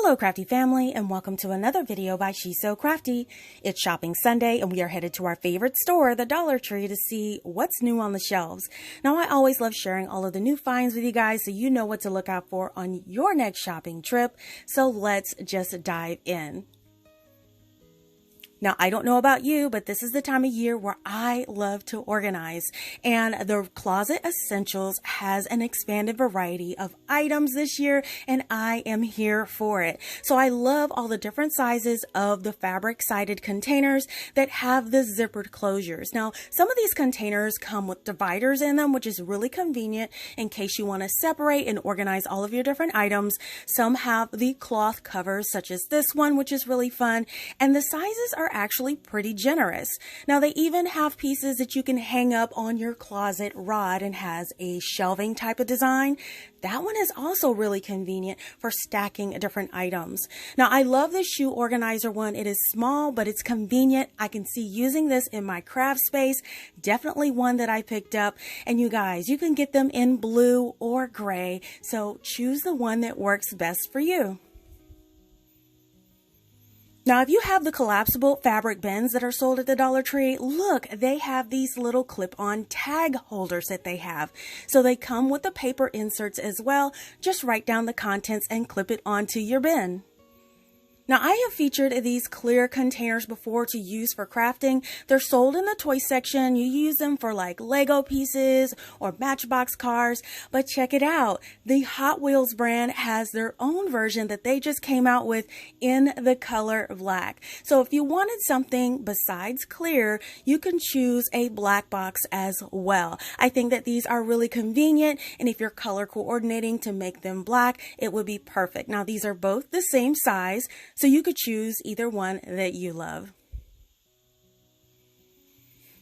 Hello crafty family, and welcome to another video by She's So Crafty. It's shopping Sunday and we are headed to our favorite store, the Dollar Tree, to see what's new on the shelves. Now, I always love sharing all of the new finds with you guys so you know what to look out for on your next shopping trip. So let's just dive in. Now, I don't know about you, but this is the time of year where I love to organize, and the Closet Essentials has an expanded variety of items this year, and I am here for it. So I love all the different sizes of the fabric-sided containers that have the zippered closures. Now, some of these containers come with dividers in them, which is really convenient in case you want to separate and organize all of your different items. Some have the cloth covers, such as this one, which is really fun, and the sizes are actually pretty generous. Now, they even have pieces that you can hang up on your closet rod and has a shelving type of design. That one is also really convenient for stacking different items. Now, I love this shoe organizer one. It is small, but it's convenient. I can see using this in my craft space. Definitely one that I picked up. And you guys, you can get them in blue or gray. So choose the one that works best for you. Now, if you have the collapsible fabric bins that are sold at the Dollar Tree, look, they have these little clip-on tag holders that they have. So they come with the paper inserts as well. Just write down the contents and clip it onto your bin. Now, I have featured these clear containers before to use for crafting. They're sold in the toy section. You use them for like Lego pieces or Matchbox cars. But check it out. The Hot Wheels brand has their own version that they just came out with in the color black. So if you wanted something besides clear, you can choose a black box as well. I think that these are really convenient, and if you're color coordinating to make them black, it would be perfect. Now, these are both the same size, so you could choose either one that you love.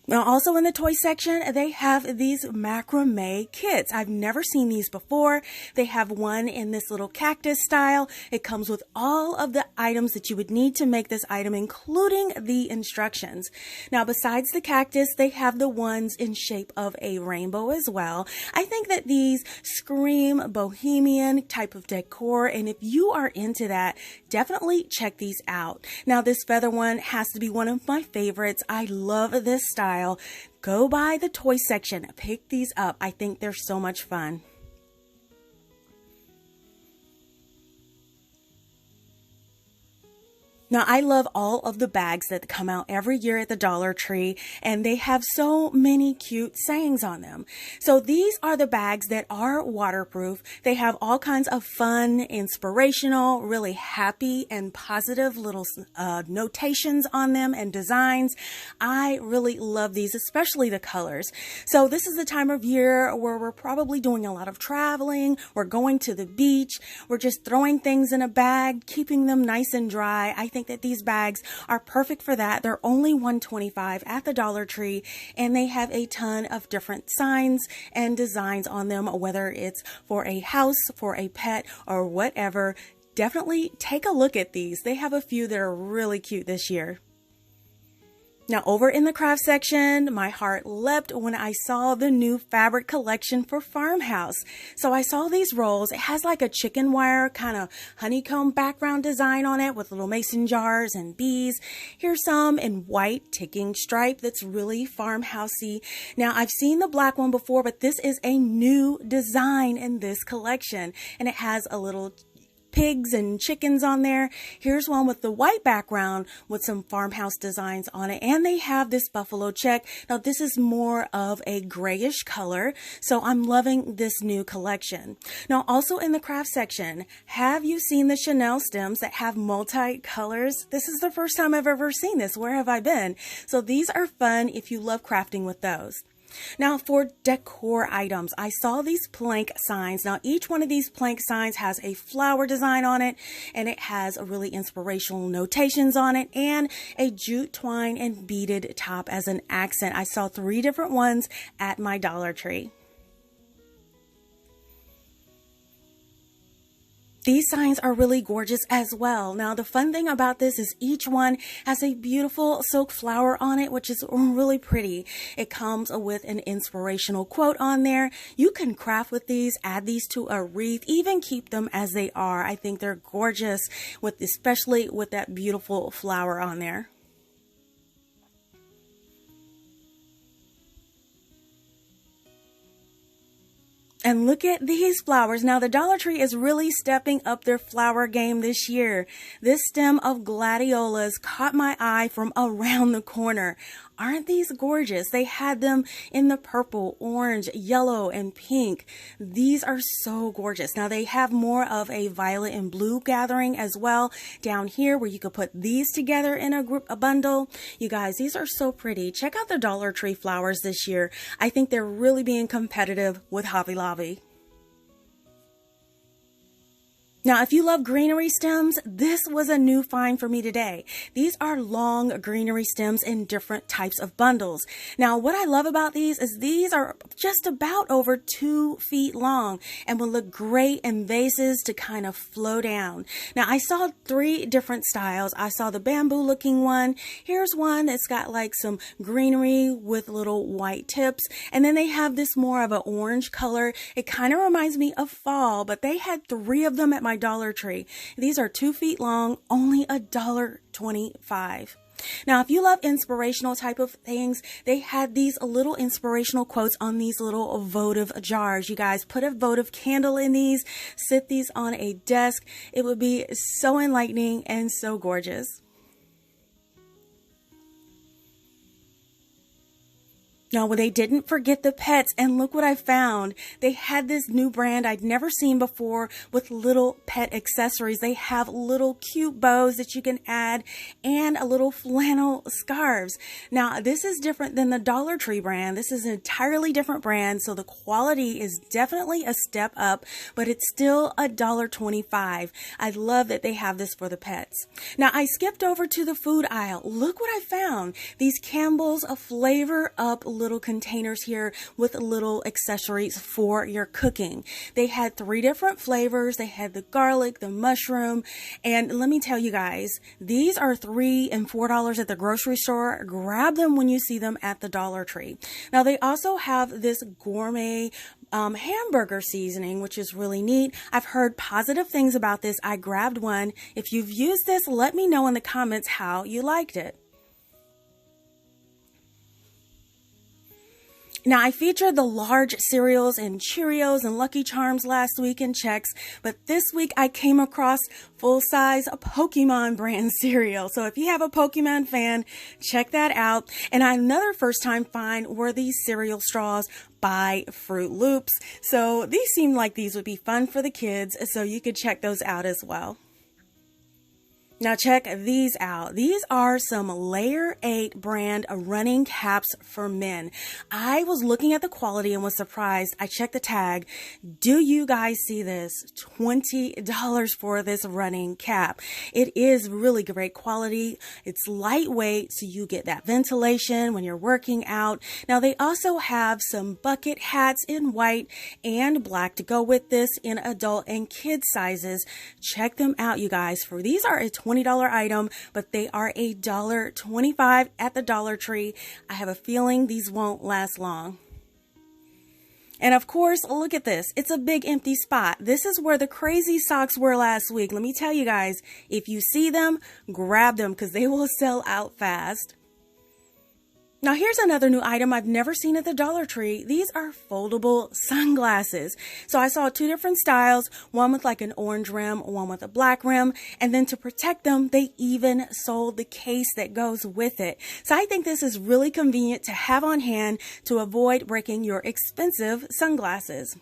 Now, also in the toy section, they have these Macrame Kits. I've never seen these before. They have one in this little cactus style. It comes with all of the items that you would need to make this item, including the instructions. Now, besides the cactus, they have the ones in shape of a rainbow as well. I think that these scream bohemian type of decor, and if you are into that, definitely check these out. Now, this feather one has to be one of my favorites. I love this style. Go by the toy section, pick these up. I think they're so much fun. Now, I love all of the bags that come out every year at the Dollar Tree, and they have so many cute sayings on them. So these are the bags that are waterproof. They have all kinds of fun, inspirational, really happy and positive little notations on them and designs. I really love these, especially the colors. So this is the time of year where we're probably doing a lot of traveling. We're going to the beach. We're just throwing things in a bag, keeping them nice and dry. I think that these bags are perfect for that. They're only $1.25 at the Dollar Tree, and they have a ton of different signs and designs on them, whether it's for a house, for a pet, or whatever. Definitely take a look at these. They have a few that are really cute this year. Now, over in the craft section, my heart leapt when I saw the new fabric collection for Farmhouse. So I saw these rolls. It has like a chicken wire kind of honeycomb background design on it with little mason jars and bees. Here's some in white ticking stripe that's really farmhousey. Now, I've seen the black one before, but this is a new design in this collection, and it has a little pigs and chickens on there. Here's one with the white background with some farmhouse designs on it, and they have this buffalo check. Now, this is more of a grayish color, so I'm loving this new collection. Now, also in the craft section, have you seen the Chanel stems that have multi-colors? This is the first time I've ever seen this. Where have I been? So these are fun if you love crafting with those. Now, for decor items, I saw these plank signs. Now, each one of these plank signs has a flower design on it, and it has a really inspirational notations on it, and a jute twine and beaded top as an accent. I saw 3 different ones at my Dollar Tree. These signs are really gorgeous as well. Now, the fun thing about this is each one has a beautiful silk flower on it, which is really pretty. It comes with an inspirational quote on there. You can craft with these, add these to a wreath, even keep them as they are. I think they're gorgeous, especially with that beautiful flower on there. And look at these flowers. Now, the Dollar Tree is really stepping up their flower game this year. This stem of gladiolas caught my eye from around the corner. Aren't these gorgeous? They had them in the purple, orange, yellow, and pink. These are so gorgeous. Now, they have more of a violet and blue gathering as well down here where you could put these together in a bundle. You guys, these are so pretty. Check out the Dollar Tree flowers this year. I think they're really being competitive with Hobby Lobby. Now, if you love greenery stems, this was a new find for me today. These are long greenery stems in different types of bundles. Now, what I love about these is these are just about over 2 feet long and will look great in vases to kind of flow down. Now, I saw 3 different styles. I saw the bamboo looking one. Here's one that's got like some greenery with little white tips. And then they have this more of an orange color. It kind of reminds me of fall, but they had 3 of them at my Dollar Tree. These are 2 feet long, only $1.25. Now, if you love inspirational type of things, they had these little inspirational quotes on these little votive jars. You guys put a votive candle in these, sit these on a desk. It would be so enlightening and so gorgeous. No, they didn't forget the pets, and look what I found. They had this new brand I'd never seen before with little pet accessories. They have little cute bows that you can add and a little flannel scarves. Now, this is different than the Dollar Tree brand. This is an entirely different brand, so the quality is definitely a step up, but it's still $1.25. I love that they have this for the pets. Now, I skipped over to the food aisle. Look what I found. These Campbell's Flavor Up little containers here with little accessories for your cooking. They had 3 different flavors. They had the garlic, the mushroom, and let me tell you guys, these are $3 and $4 at the grocery store. Grab them when you see them at the Dollar Tree. Now, they also have this gourmet hamburger seasoning, which is really neat. I've heard positive things about this. I grabbed one. If you've used this, let me know in the comments how you liked it. Now, I featured the large cereals in Cheerios and Lucky Charms last week in Chex, but this week I came across full-size Pokemon brand cereal. So if you have a Pokemon fan, check that out. And another first-time find were these cereal straws by Fruit Loops. So these seemed like these would be fun for the kids, so you could check those out as well. Now check these out. These are some Layer 8 brand running caps for men. I was looking at the quality and was surprised. I checked the tag. Do you guys see this? $20 for this running cap. It is really great quality. It's lightweight, so you get that ventilation when you're working out. Now they also have some bucket hats in white and black to go with this in adult and kid sizes. Check them out, you guys. For these are a $20 item, but they are $1.25 at the Dollar Tree. I have a feeling these won't last long. And of course, look at this. It's a big empty spot. This is where the crazy socks were last week. Let me tell you guys, if you see them, grab them because they will sell out fast. Now here's another new item I've never seen at the Dollar Tree. These are foldable sunglasses. So I saw 2 different styles, one with like an orange rim, one with a black rim, and then to protect them, they even sold the case that goes with it. So I think this is really convenient to have on hand to avoid breaking your expensive sunglasses.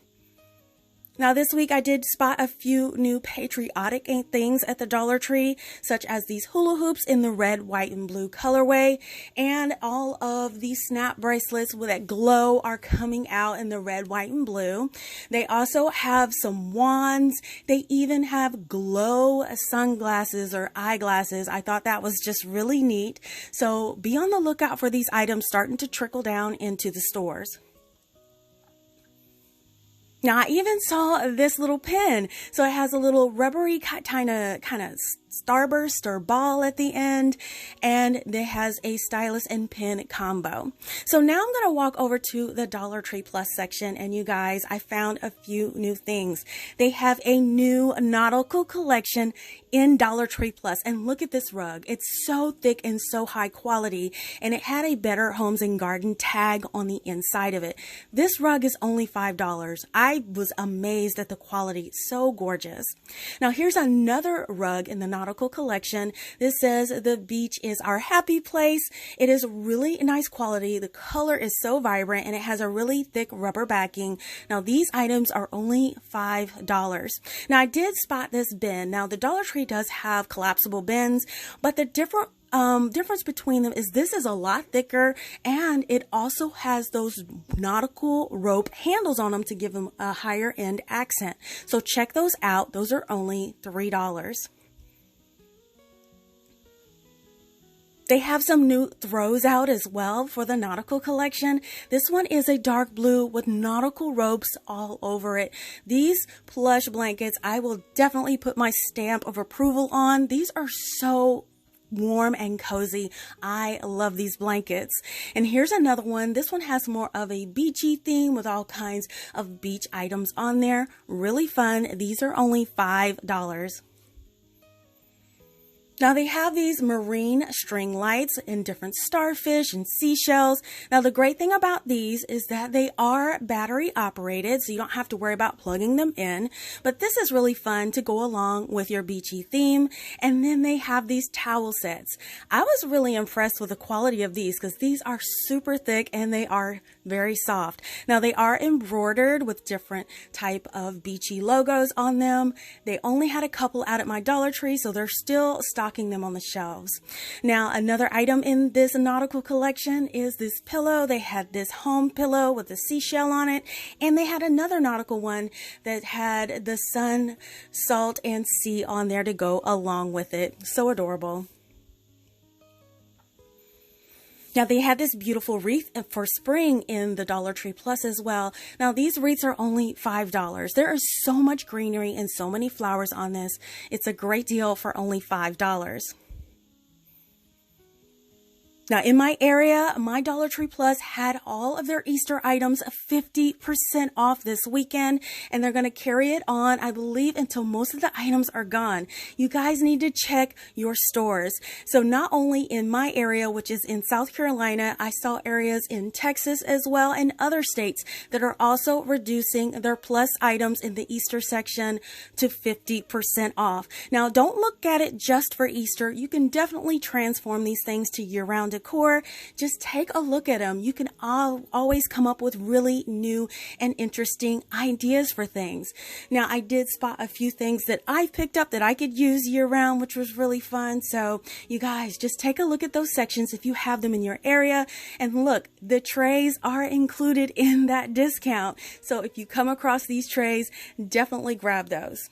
Now this week I did spot a few new patriotic things at the Dollar Tree, such as these hula hoops in the red, white, and blue colorway, and all of these snap bracelets with that glow are coming out in the red, white, and blue. They also have some wands. They even have glow sunglasses or eyeglasses. I thought that was just really neat. So be on the lookout for these items starting to trickle down into the stores. Now, I even saw this little pen. So it has a little rubbery kind of starburst or ball at the end, and it has a stylus and pen combo. So now I'm going to walk over to the Dollar Tree Plus section, and you guys, I found a few new things. They have a new Nautical Collection in Dollar Tree Plus, and look at this rug. It's so thick and so high quality, and it had a Better Homes and Garden tag on the inside of it. This rug is only $5. I was amazed at the quality. So gorgeous. Now here's another rug in the Nautical Collection. This says the beach is our happy place. It is really nice quality. The color is so vibrant, and it has a really thick rubber backing. Now these items are only $5. Now I did spot this bin. Now the Dollar Tree does have collapsible bins, but the difference between them is this is a lot thicker, and it also has those nautical rope handles on them to give them a higher end accent. So check those out. Those are only $3. They have some new throws out as well for the Nautical Collection. This one is a dark blue with nautical ropes all over it. These plush blankets, I will definitely put my stamp of approval on. These are so warm and cozy. I love these blankets. And here's another one. This one has more of a beachy theme with all kinds of beach items on there. Really fun. These are only $5. Now they have these marine string lights in different starfish and seashells. Now the great thing about these is that they are battery operated, so you don't have to worry about plugging them in. But this is really fun to go along with your beachy theme. And then they have these towel sets. I was really impressed with the quality of these because these are super thick and they are very soft. Now they are embroidered with different type of beachy logos on them. They only had a couple out at my Dollar Tree, so they're still stocking them on the shelves. Now another item in this Nautical Collection is this pillow. They had this home pillow with a seashell on it, and they had another nautical one that had the sun, salt, and sea on there to go along with it. So adorable. Now they have this beautiful wreath for spring in the Dollar Tree Plus as well. Now these wreaths are only $5. There is so much greenery and so many flowers on this. It's a great deal for only $5. Now in my area, my Dollar Tree Plus had all of their Easter items 50% off this weekend, and they're going to carry it on, I believe, until most of the items are gone. You guys need to check your stores. So not only in my area, which is in South Carolina, I saw areas in Texas as well and other states that are also reducing their plus items in the Easter section to 50% off. Now don't look at it just for Easter. You can definitely transform these things to year-round decor. Just take a look at them. You can always come up with really new and interesting ideas for things. Now, I did spot a few things that I picked up that I could use year round, which was really fun. So you guys just take a look at those sections if you have them in your area. And look, the trays are included in that discount. So if you come across these trays, definitely grab those.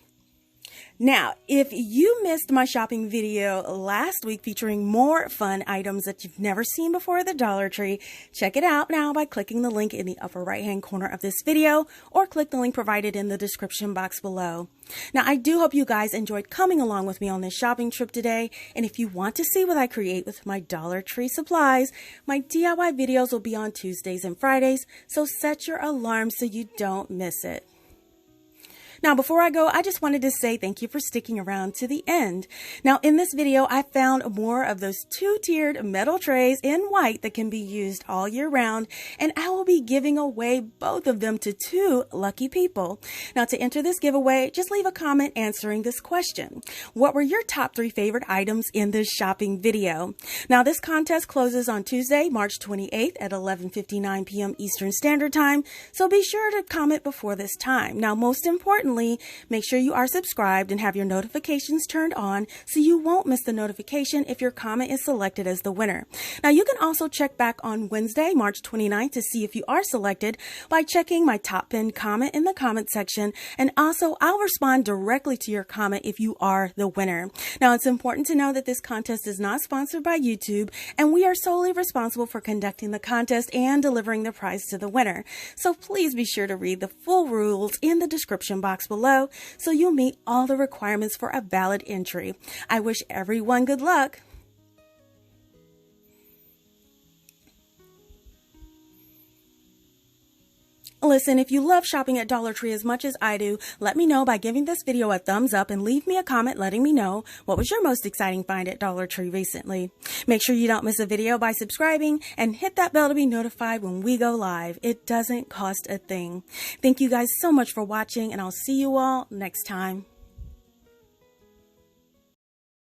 Now, if you missed my shopping video last week featuring more fun items that you've never seen before at the Dollar Tree, check it out now by clicking the link in the upper right-hand corner of this video, or click the link provided in the description box below. Now, I do hope you guys enjoyed coming along with me on this shopping trip today, and if you want to see what I create with my Dollar Tree supplies, my DIY videos will be on Tuesdays and Fridays, so set your alarm so you don't miss it. Now, before I go, I just wanted to say thank you for sticking around to the end. Now, in this video, I found more of those two-tiered metal trays in white that can be used all year round, and I will be giving away both of them to 2 lucky people. Now, to enter this giveaway, just leave a comment answering this question. What were your top 3 favorite items in this shopping video? Now, this contest closes on Tuesday, March 28th at 11:59 p.m. Eastern Standard Time, so be sure to comment before this time. Now, most importantly, importantly, make sure you are subscribed and have your notifications turned on so you won't miss the notification if your comment is selected as the winner. Now, you can also check back on Wednesday, March 29th to see if you are selected by checking my top pinned comment in the comment section, and also I'll respond directly to your comment if you are the winner. Now, it's important to know that this contest is not sponsored by YouTube, and we are solely responsible for conducting the contest and delivering the prize to the winner. So please be sure to read the full rules in the description box below so you'll meet all the requirements for a valid entry. I wish everyone good luck. Listen, if you love shopping at Dollar Tree as much as I do, let me know by giving this video a thumbs up and leave me a comment letting me know what was your most exciting find at Dollar Tree recently. Make sure you don't miss a video by subscribing and hit that bell to be notified when we go live. It doesn't cost a thing. Thank you guys so much for watching, and I'll see you all next time.